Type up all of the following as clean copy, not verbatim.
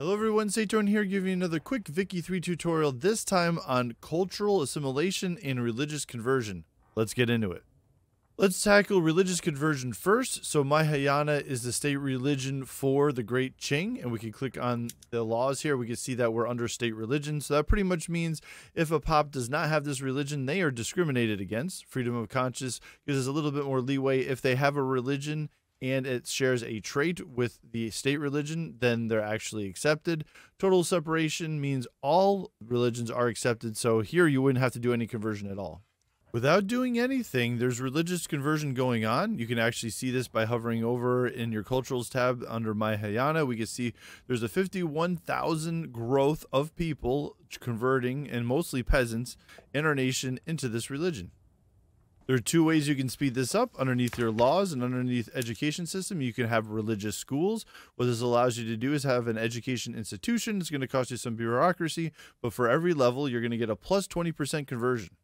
Hello everyone, Satorn here, giving you another quick Vicky 3 tutorial, this time on cultural assimilation and religious conversion. Let's get into it. Let's tackle religious conversion first. So Mahayana is the state religion for the Great Qing, and we can click on the laws here. We can see that we're under state religion. So that pretty much means if a pop does not have this religion, they are discriminated against. Freedom of conscience gives us a little bit more leeway. If they have a religion and it shares a trait with the state religion, then they're actually accepted. Total separation means all religions are accepted, so here you wouldn't have to do any conversion at all. Without doing anything, there's religious conversion going on. You can actually see this by hovering over in your culturals tab under Mahayana. We can see there's a 51,000 growth of people converting, and mostly peasants, in our nation into this religion. There are two ways you can speed this up. Underneath your laws and underneath education system, you can have religious schools. What this allows you to do is have an education institution. It's going to cost you some bureaucracy, but for every level, you're going to get a plus 20% conversion.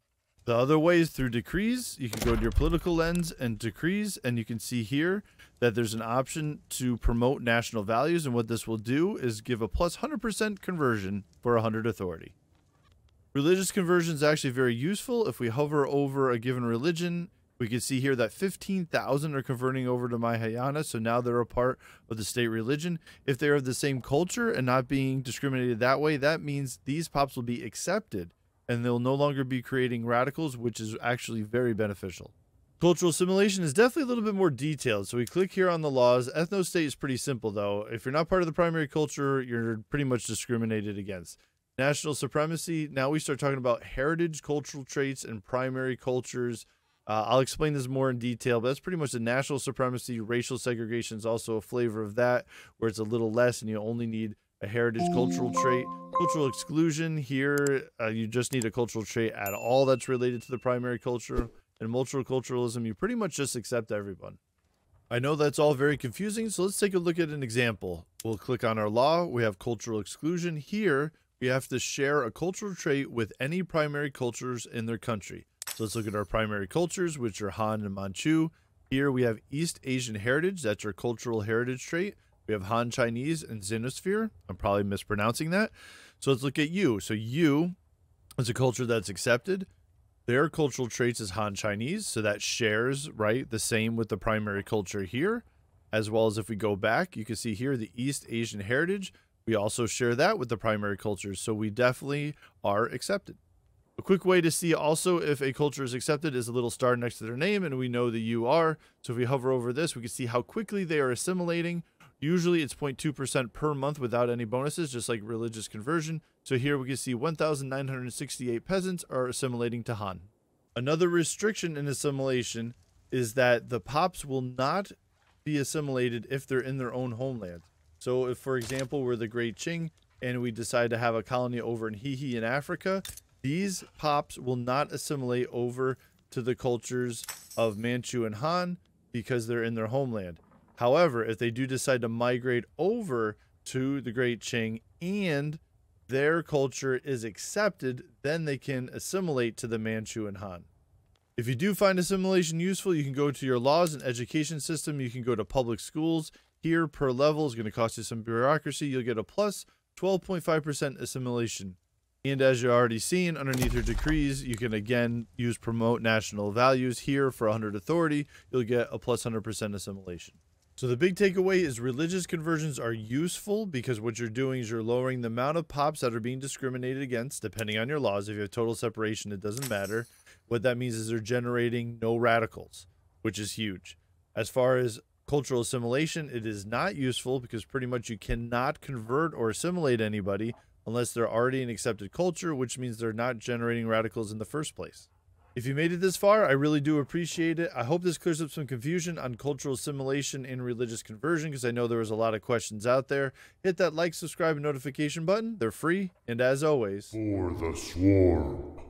The other way is through decrees. You can go to your political lens and decrees, and you can see here that there's an option to promote national values, and what this will do is give a plus 100% conversion for 100 authority. Religious conversion is actually very useful. If we hover over a given religion, we can see here that 15,000 are converting over to Mahayana, so now they're a part of the state religion. If they're of the same culture and not being discriminated that way, that means these pops will be accepted, and they'll no longer be creating radicals, which is actually very beneficial. Cultural assimilation is definitely a little bit more detailed, so we click here on the laws. Ethno-state is pretty simple, though. If you're not part of the primary culture, you're pretty much discriminated against. National supremacy, now we start talking about heritage, cultural traits, and primary cultures. I'll explain this more in detail, but that's pretty much the national supremacy. Racial segregation is also a flavor of that, where it's a little less and you only need a heritage cultural trait. Cultural exclusion, here you just need a cultural trait at all that's related to the primary culture. And multiculturalism, you pretty much just accept everyone. I know that's all very confusing, so let's take a look at an example. We'll click on our law. We have cultural exclusion. Here, we have to share a cultural trait with any primary cultures in their country. So let's look at our primary cultures, which are Han and Manchu. Here we have East Asian heritage. That's our cultural heritage trait. We have Han Chinese and Xenosphere. I'm probably mispronouncing that. So let's look at Yu. So Yu is a culture that's accepted. Their cultural traits is Han Chinese. So that shares, right, the same with the primary culture here. As well as if we go back, you can see here the East Asian heritage. We also share that with the primary cultures, so we definitely are accepted. A quick way to see also if a culture is accepted is a little star next to their name, and we know that you are. So if we hover over this, we can see how quickly they are assimilating. Usually it's 0.2% per month without any bonuses, just like religious conversion. So here we can see 1,968 peasants are assimilating to Han. Another restriction in assimilation is that the pops will not be assimilated if they're in their own homeland. So if, for example, we're the Great Qing and we decide to have a colony over in Hihi in Africa, these pops will not assimilate over to the cultures of Manchu and Han because they're in their homeland. However, if they do decide to migrate over to the Great Qing and their culture is accepted, then they can assimilate to the Manchu and Han. If you do find assimilation useful, you can go to your laws and education system. You can go to public schools. Here, per level is going to cost you some bureaucracy. You'll get a plus 12.5% assimilation. And as you're already seeing, underneath your decrees, you can again use promote national values. Here, for 100 authority, you'll get a plus 100% assimilation. So the big takeaway is religious conversions are useful because what you're doing is you're lowering the amount of pops that are being discriminated against, depending on your laws. If you have total separation, it doesn't matter. What that means is they're generating no radicals, which is huge. As far as cultural assimilation, it is not useful because pretty much you cannot convert or assimilate anybody unless they're already an accepted culture, which means they're not generating radicals in the first place. If you made it this far, I really do appreciate it. I hope this clears up some confusion on cultural assimilation and religious conversion because I know there was a lot of questions out there. Hit that like, subscribe, and notification button. They're free. And as always, for the swarm.